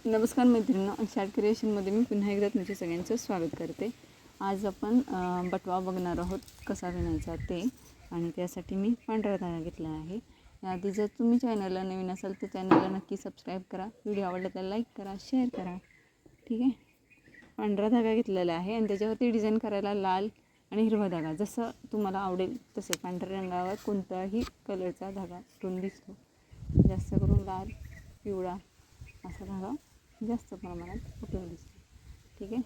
नमस्कार मैत्रिणींनो, शार्ट क्रिएशनमध्ये मी पुन्हा एकदा तुमच्या सगळ्यांचं स्वागत करते. आज आपण बटवा बघणार आहोत कसा विणायचा ते, आणि त्यासाठी मी पांढरा धागा घेतला आहे. याआधी जर तुम्ही चॅनलला नवीन असाल तर चॅनलला नक्की सबस्क्राईब करा. व्हिडिओ आवडला तर लाईक करा, शेअर करा. ठीक आहे. पांढरा धागा घेतलेला आहे आणि त्याच्यावरती डिझाईन करायला लाल आणि हिरवा धागा, जसं तुम्हाला आवडेल तसे. पांढऱ्या रंगावर कोणताही कलरचा धागा कुठून दिसतो, जास्त करून लाल, पिवळा असा धागा जास्त प्रमाणात कुठून दिसतो. ठीक आहे.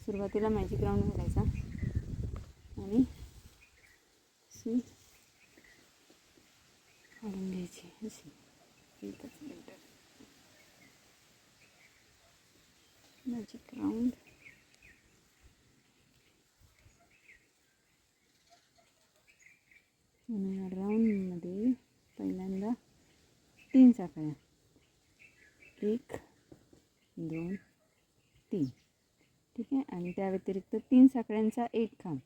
सुरुवातीला मॅजिक राऊंड घालायचा आणि सुई काढून घ्यायची अशी. एकच मिनिट. मॅजिक राऊंड आणि या राऊंडमध्ये पहिल्यांदा 3 साखळ्या, 1 2 3. ठीक आहे. आणि त्या व्यतिरिक्त 3 साखळ्यांचा 1 खांब,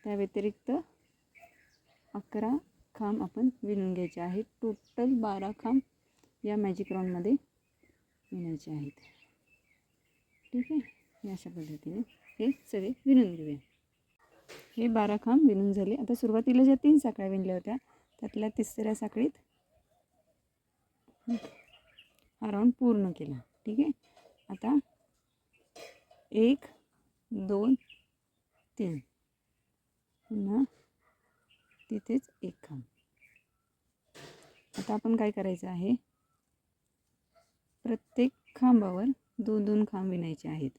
त्या व्यतिरिक्त 11 खांब आपण विणून घ्यायचे आहेत. टोटल 12 खांब या मॅजिक राऊंडमध्ये विणायचे आहेत. ठीक आहे. हे अशा पद्धतीने हे सगळे विणून घेऊया. हे 12 खांब विणून झाले. आता सुरुवातीला ज्या 3 साखळ्या विणल्या होत्या त्यातल्या तिसऱ्या साखळीत हा राऊंड पूर्ण केला. ठीक आहे. आता 1 2 3, पुन्हा तिथेच 1 खांब. आता आपण काय करायचं आहे, प्रत्येक खांबावर 2-2 खांब विणायचे आहेत.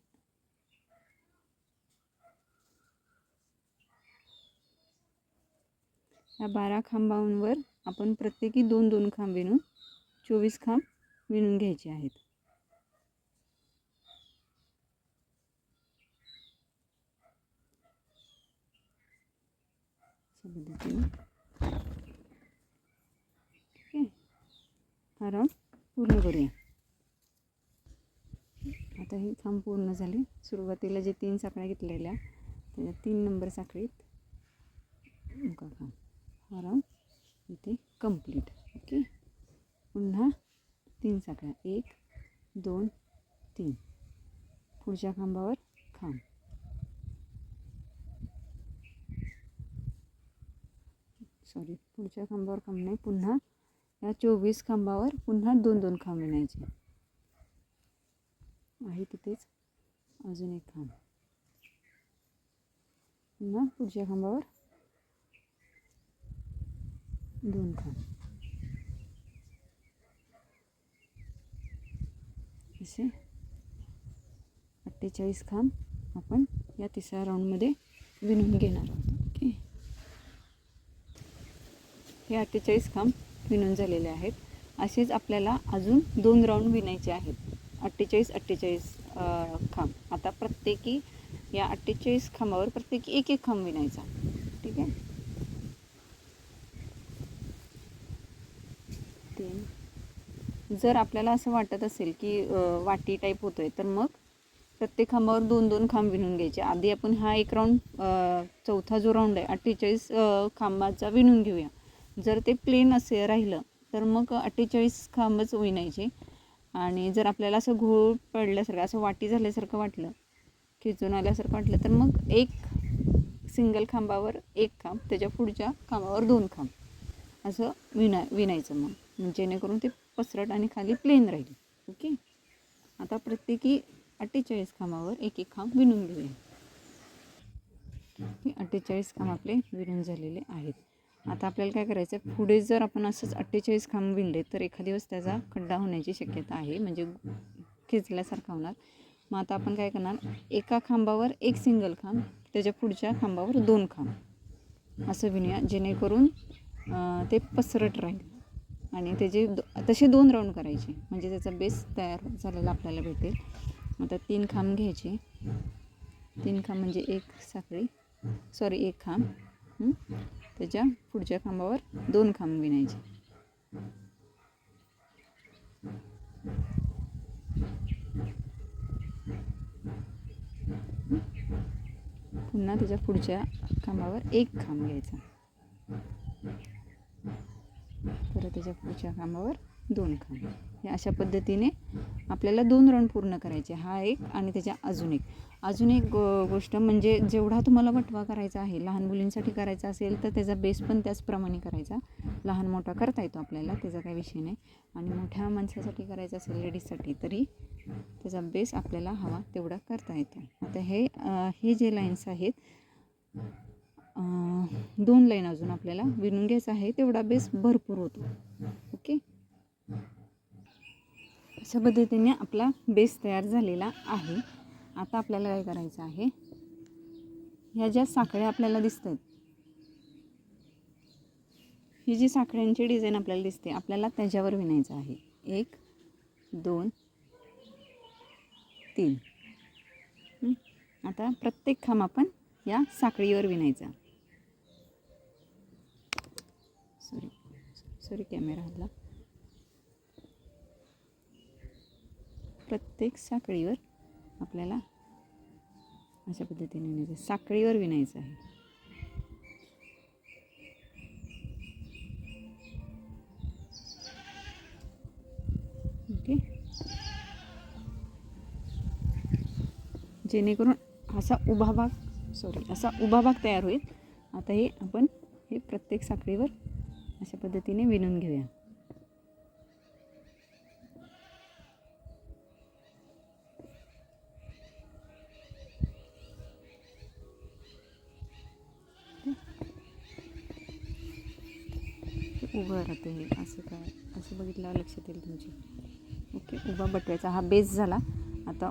या 12 खांबांवर आपण प्रत्येकी 2-2 खांब विणून 24 खांब विणून घ्यायचे आहेत. पद्धतीने. ठीक आहे. हा राऊंड पूर्ण करूया. आता ही खांब पूर्ण झाली. सुरुवातीला जे 3 साखळ्या घेतलेल्या त्याच्या 3 नंबर साखळीत मुका खांब. हा राऊंड इथे कंप्लीट. ओके. पुन्हा 3 साखळ्या, 1 2 3. पुढच्या खांबावर खांब, पुढच्या खांबावर खांब नाही, पुन्हा या 24 खांबावर पुन्हा 2-2 खांब विणायचे आहे. तिथेच अजून 1 खांब, पुन्हा पुढच्या खांबावर 2 खांब. असे 48 खांब आपण या तिसऱ्या राऊंडमध्ये विणून घेणार आहोत. ओके. हे 48 खांब विणून झालेले आहेत. असेच आपल्याला अजून 2 राऊंड विणायचे आहेत. 48 खांब. आता प्रत्येकी या 48 खांबावर प्रत्येकी 1-1 खांब विणायचा. ठीक आहे. 3. जर आपल्याला असं वाटत असेल की वाटी टाईप होतोय तर मग प्रत्येक खांबावर 2-2 खांब विणून घ्यायचे. आधी आपण हा एक राऊंड, चौथा जो राऊंड आहे 48 खांबाचा विणून घेऊया. जर ते प्लेन असे राहिलं तर मग 48 खांबच विणायचे. आणि जर आपल्याला असं घोळ पडल्यासारखं, असं वाटी झाल्यासारखं वाटलं, खिचून आल्यासारखं वाटलं, तर मग एक सिंगल खांबावर 1 खांब, त्याच्या पुढच्या खांबावर 2 खांब असं विणायचं मग, जेणेकरून ते पसरट आणि खाली प्लेन राहील. ओके. आता प्रत्येकी 48 खांबावर 1-1 खांब विणून घेऊया. 48 खांब आपले विणून झालेले आहेत. आता आपल्याला काय करायचं आहे, पुढे जर आपण असंच 48 खांब विणले तर एखाद दिवस त्याचा खड्डा होण्याची शक्यता आहे, म्हणजे खिचल्यासारखा होणार. मग आता आपण काय करणार, एका खांबावर 1 सिंगल खांब, त्याच्या पुढच्या खांबावर 2 खांब असं विणूया, जेणेकरून ते पसरट राहील. आणि त्याचे तसे 2 राऊंड करायचे, म्हणजे त्याचा बेस तयार झालेला आपल्याला भेटेल. आता 3 खांब घ्यायचे. 3 खांब म्हणजे 1 साखळी, 1 खांब, त्याच्या पुढच्या खांबावर 2 खांब विणायचे. पुन्हा त्याच्या पुढच्या खांबावर 1 खांब घ्यायचा, परत त्याच्या पुढच्या खांबावर 2 खांब. हे अशा पद्धतीने आपल्याला 2 राऊंड पूर्ण करायचे. हा एक आणि त्याच्या अजून एक गोष्ट म्हणजे जेवढा तुम्हाला बटवा करायचा आहे, लहान मुलींसाठी करायचा असेल तर त्याचा बेस पण त्याचप्रमाणे करायचा. लहान मोठा करता येतो आपल्याला, त्याचा काही विषय नाही. आणि मोठ्या माणसासाठी करायचं असेल, लेडीजसाठी, तरी त्याचा बेस आपल्याला हवा तेवढा करता येतो. आता हे जे लाईन्स आहेत, 2 लाईन अजून आपल्याला विणून घ्यायचा आहे, तेवढा बेस भरपूर होतो. ओके, अशा पद्धतीने आपला बेस तयार झालेला आहे. आता आपल्याला काय करायचं आहे, ह्या ज्या साखळ्या आपल्याला दिसत आहेत, ही जी साखळ्यांची डिझाईन आपल्याला दिसते, आपल्याला त्याच्यावर विणायचं आहे. 1 2 3. आता प्रत्येक खांब आपण या साखळीवर विणायचा. सॉरी कॅमेरा हल्ला. प्रत्येक साखळीवर आपल्याला अशा पद्धतीने विणायचं, साखळीवर विणायचं आहे. ओके, जेणेकरून असा उभा भाग तयार होईल. आता आपण प्रत्येक साखळीवर अशा पद्धतीने विणून घेऊया. उभं राहते हे असं बघितल्यावर लक्षात येईल तुमची. ओके, उभा बटव्याचा हा बेस झाला. आता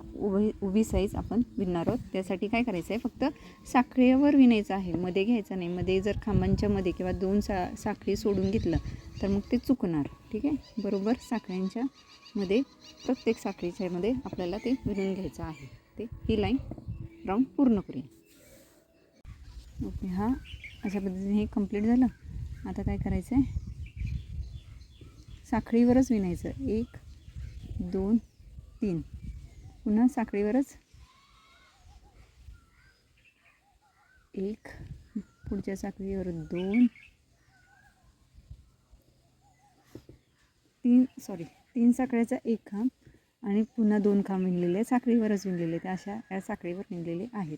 उभी साईज आपण विणणार आहोत. त्यासाठी काय करायचं आहे, फक्त साखळीवर विणायचं आहे, मध्ये घ्यायचं नाही. मध्ये जर खांबांच्या मध्ये किंवा 2 साखळी सोडून घेतलं तर मग ते चुकणार. ठीक आहे, बरोबर साखळ्यांच्या मध्ये, प्रत्येक साखळीच्या मध्ये आपल्याला ते विणून घ्यायचं आहे. ही लाईन राऊंड पूर्ण करूया. ओके, हा अशा पद्धतीने हे कंप्लीट झालं. आता काय करायचं आहे, साखळीवरच विणायचं. 1 2 3. पुन्हा साखळीवरच 1, पुढच्या साखळीवर 2 3 साखळ्याचा 1 खांब आणि पुन्हा 2 खांब विणलेले, साखळीवरच विणलेले, ते अशा या साखळीवर विणलेले आहेत.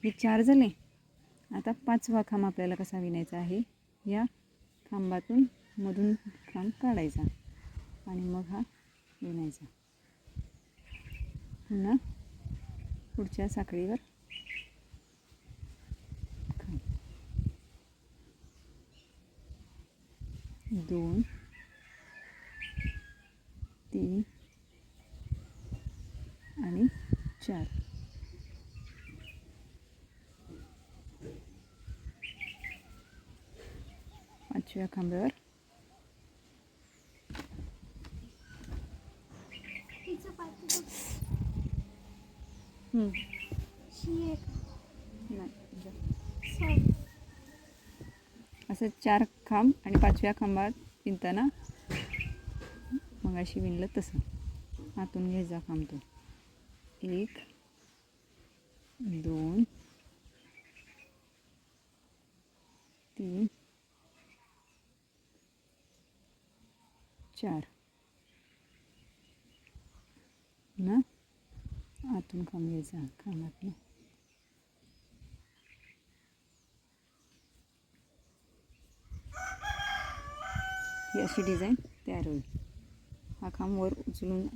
हे 4 झाले. आता 5वा खांब आपल्याला कसा विणायचा आहे, या खांबातून मधून खांब काढायचा आणि मग हा विणायचा. पुन्हा पुढच्या साखळीवर खांब, 2 3 आणि 4. पाचव्या खांबावर असं 4 खांब आणि 5व्या खांबात विणताना मग अशी विणलं तसं आतून घ्यायचा खांब तो. 1 2 3 4. ना आतून खांब घ्यायचा, खांबातून ही अशी डिझाईन तयार होईल. हा खांब वर उचलून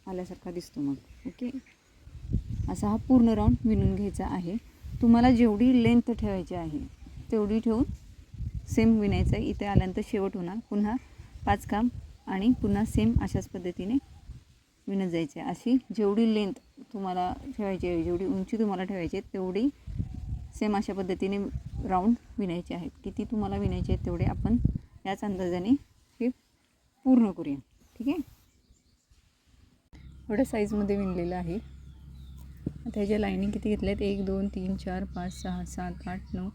आल्यासारखा दिसतो मग. ओके, असा हा पूर्ण राऊंड विणून घ्यायचा आहे. तुम्हाला जेवढी लेंथ ठेवायची आहे तेवढी ठेवून सेम विणायचं आहे. इथे आल्यानंतर शेवट होणार. पुन्हा 5 खांब आणि पुन्हा सेम अशाच पद्धतीने विणत जायचे. अशी जेवढी लेंथ तुम्हाला ठेवायची आहे, जेवढी उंची तुम्हाला ठेवायची आहे, तेवढी सेम अशा पद्धतीने राऊंड विणायचे आहेत. किती तुम्हाला विणायचे आहेत तेवढे आपण याच अंदाजाने हे पूर्ण करूया. ठीक आहे, एवढ्या साईजमध्ये विणलेलं आहे. आता ह्याच्या लाईनिंग किती घेतल्या आहेत, 1 2 3 4 5 6 7 8 9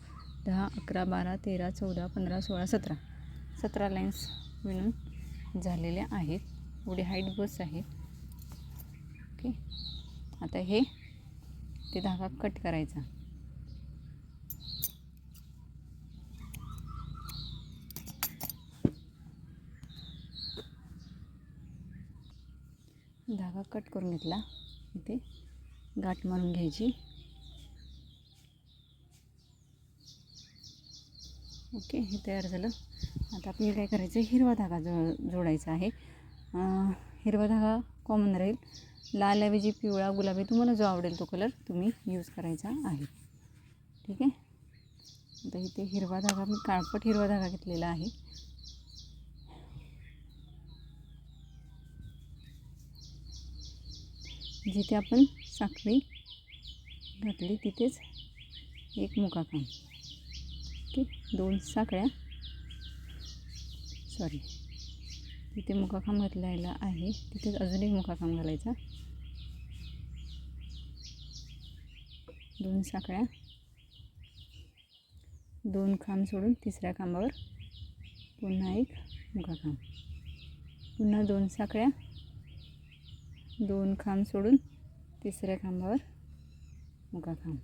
10 11 12 13 14 15 16 17 लाईन्स विणून झालेल्या आहेत. एवढी हाईट बस आहे. ओके, आता ते धागा कट करायचा. धागा कट करून घेतला. इथे गाठ मारून घ्यायची. ओके, हे तयार झालं. आता आपल्याला काय करायचं आहे, हिरवा धागा जोडायचा आहे. हिरवा धागा कॉमन राहील. लाल ऐवजी पिवळा, गुलाबी तुम्हाला जो आवडेल तो कलर तुम्ही यूज करायचा आहे. ठीक आहे. आता इथे हिरवा धागा मी काळपट हिरवा धागा घेतलेला आहे. जिथे आपण साखळी घातली तिथेच एक मुकाखांब. ओके, 2 साखळ्या, सॉरी, तिथे मुकाखांब घातलेला आहे तिथेच अजून एक मुकाखांब घालायचा. 2 साखळ्या, 2 खांब सोडून तिसऱ्या खांबावर पुन्हा एक मुकाखांब, पुन्हा 2 साखळ्या, 2 खांब सोडून तिसऱ्या खांबावर मुकाखांब.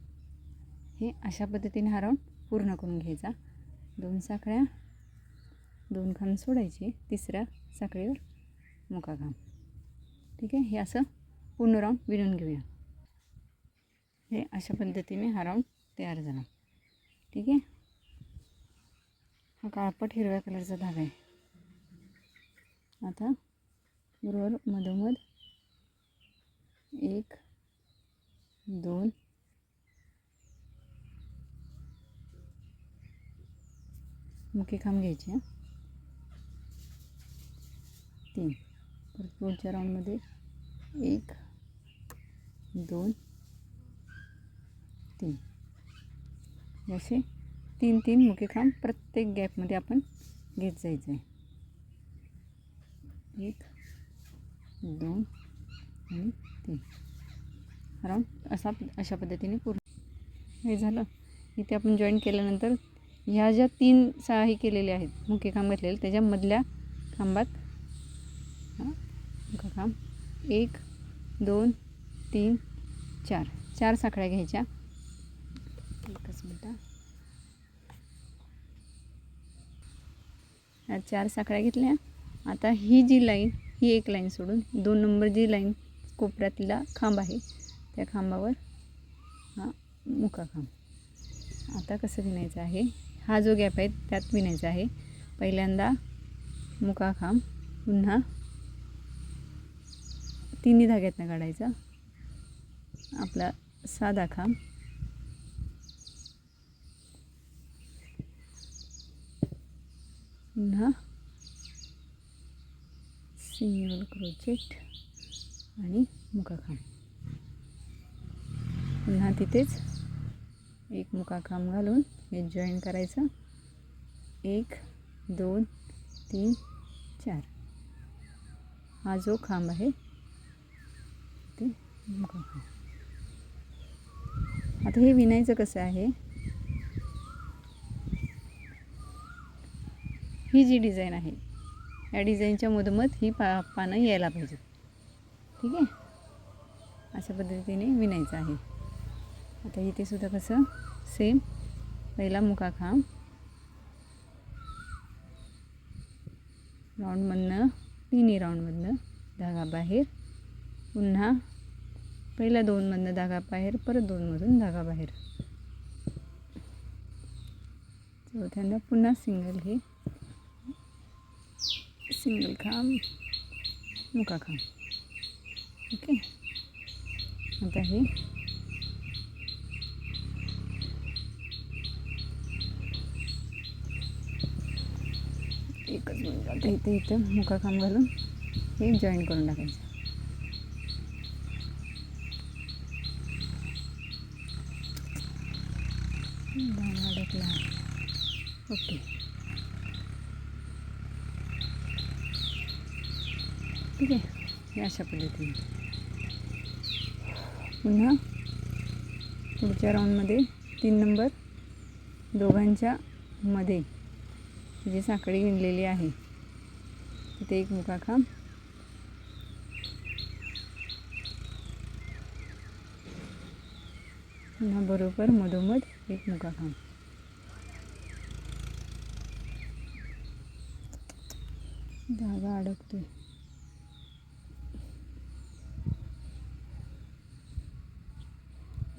हे अशा पद्धतीने हा राऊंड पूर्ण करून घ्यायचा. 2 साखळ्या, 2 खांब सोडायचे, तिसऱ्या साखळीवर मुकाखांब. ठीक आहे. हे असं पूर्ण राऊंड विणून घेऊया. हे अशा पद्धतीने हा राऊंड तयार झाला. ठीक आहे. हा काळपट हिरव्या कलरचा धागा आहे. आता बरोबर मधोमध 1, 2, मुकेखांब घ्यायचे. 3, परत पुढच्या राऊंडमध्ये 1, 2, 3 असे 3 मुकेखांब प्रत्येक गॅपमध्ये आपण घेत जायचं आहे. 1, 2 आणि 3 राऊंड अशा पद्धतीने पूर्ण हे झालं. इथे आपण जॉईन केल्यानंतर ह्या ज्या 3 साळी केलेल्या आहेत मुकेखांब घातलेले त्याच्यामधल्या खांबात मुकाखांब 1, 2, 3, 4 साखळ्या घ्यायच्या. एकच मिनटं. 4 साखळ्या घेतल्या. आता ही जी लाईन, ही एक लाईन सोडून 2 नंबर जी लाईन कोपऱ्यातला खांब आहे त्या खांबावर हा मुकाखांब. आता कसं विणायचं आहे, हा जो गॅप आहे त्यात विणायचा आहे. पहिल्यांदा मुकाखांब, पुन्हा 3 धाग्यातनं काढायचा आपला साधा खांब, पुन्हा सिंगल क्रोचेट आणि मुकाखांब, पुन्हा तिथेच एक मुकाखांब घालून हे जॉईन करायचं. 1, 2, 3, 4 हा जो खांब आहे ते मुकाखांब. आता हे विणायचं कसं आहे, ही जी डिझाईन आहे या डिझाईनच्या मधोमध ही पानं यायला पाहिजे. ठीक आहे. अशा पद्धतीने विणायचं आहे. आता इथे सुद्धा कसं सेम, पहिला मुकाखांब, राऊंडमधनं तिन्ही राऊंडमधनं धागा बाहेर, पुन्हा पहिल्या 2 मधनं धागा बाहेर, परत 2 मधून धागा बाहेर, चौथ्यांदा पुन्हा सिंगल खांब, मुकाखांब. ओके. आता हे एकच मिनिट. आता इथं मुकाखांब घालून हे जॉईन करून टाकायचं. धागा अडकला. ओके. ठीक आहे. हे अशा पद्धतीने पुन्हा पुढच्या राऊंडमध्ये 3 नंबर दोघांच्या मध्ये जी साखळी विणलेली आहे तिथे एक मुकाखांब, पुन्हा बरोबर मधोमध एक मुकाखांब. धागा अडकतोय.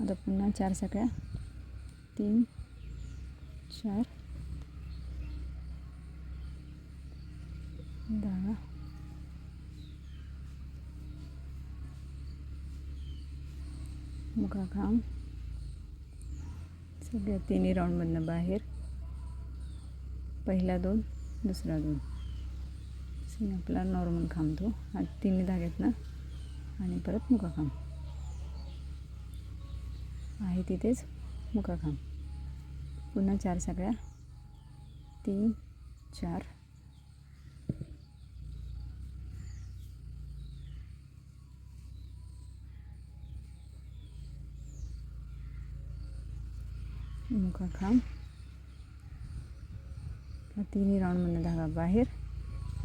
आता पुन्हा 4 साखळ्या, 3 4 10 मुका खांब, सगळ्या तिन्ही राऊंडमधनं बाहेर, पहिला 2 दुसरा 2 आपला नॉर्मल खांब तो हा तिन्ही धाग्यातनं आणि परत मुका खांब आहे तिथेच मुका खांब, पुन्हा 4 साखळ्या, 3 4 मुका खांब, हा तिन्ही राऊंडमधनं धागा बाहेर,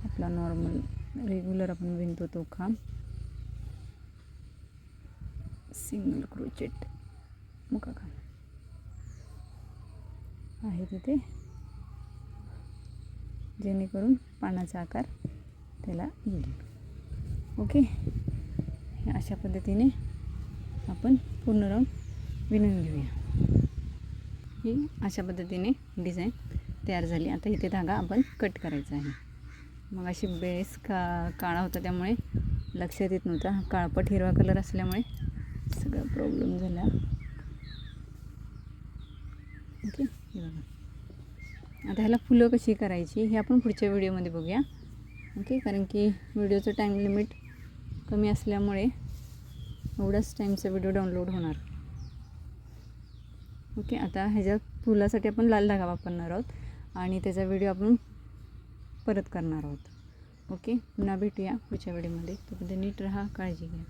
आपला नॉर्मल रेग्युलर आपण विणतो तो खांब, सिंगल क्रोचेट मुका खांब आहे तिथे, जेणेकरून पानाचा आकार त्याला येईल. ओके, अशा पद्धतीने आपण पूर्ण राऊंड विणून घेऊया. ही अशा पद्धतीने डिझाईन तयार झाली. आता इथे धागा आपण कट करायचा आहे. मग अशी बेस काळा होता त्यामुळे लक्षात येत नव्हता. काळपट हिरवा कलर असल्यामुळे सगळा प्रॉब्लेम झाला. ओके, हे बघा. आता ह्याला फुलं कशी करायची हे आपण पुढच्या व्हिडिओमध्ये बघूया. ओके, कारण की व्हिडिओचं टाईम लिमिट कमी असल्यामुळे एवढाच टाईमचा व्हिडिओ डाउनलोड होणार. ओके, आता ह्याच्या फुलासाठी आपण लाल धागा वापरणार आहोत आणि त्याचा व्हिडिओ आपण परत करणार आहोत. ओके, पुन्हा भेटूया पुढच्या व्हिडिओमध्ये. तोपर्यंत नीट राहा, काळजी घ्या.